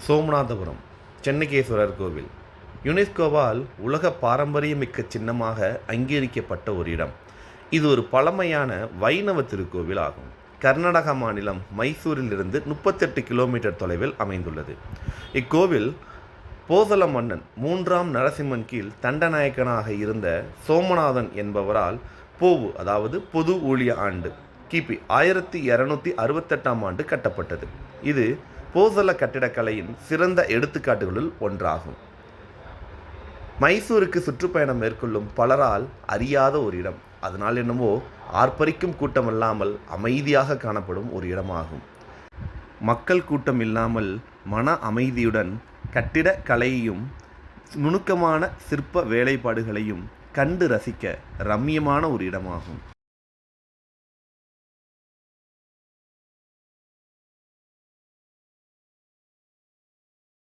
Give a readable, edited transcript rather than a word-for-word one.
சோமநாதபுரம் சென்னகேஸ்வரர் கோவில் யுனெஸ்கோவால் உலக பாரம்பரியமிக்க சின்னமாக அங்கீகரிக்கப்பட்ட ஒரு இடம். இது ஒரு பழமையான வைணவ திருக்கோவில் ஆகும். கர்நாடக மாநிலம் மைசூரிலிருந்து 38 கிலோமீட்டர் தொலைவில் அமைந்துள்ளது. இக்கோவில் போசல மன்னன் 3ஆம் நரசிம்மன் கீழ் தண்டநாயக்கனாக இருந்த சோமநாதன் என்பவரால் போவு அதாவது பொது ஊழிய ஆண்டு கிபி 1268ஆம் ஆண்டு கட்டப்பட்டது. இது போசல கட்டிடக்கலையின் சிறந்த எடுத்துக்காட்டுகளுள் ஒன்றாகும். மைசூருக்கு சுற்றுப்பயணம் மேற்கொள்ளும் பலரால் அறியாத ஒரு இடம். அதனால் என்னவோ ஆர்ப்பரிக்கும் கூட்டம் இல்லாமல் அமைதியாக காணப்படும் ஒரு இடமாகும். மக்கள் கூட்டம் இல்லாமல் மன அமைதியுடன் கட்டிடக்கலையையும் நுணுக்கமான சிற்ப வேலைப்பாடுகளையும் கண்டு ரசிக்க ரம்மியமான ஒரு இடமாகும்.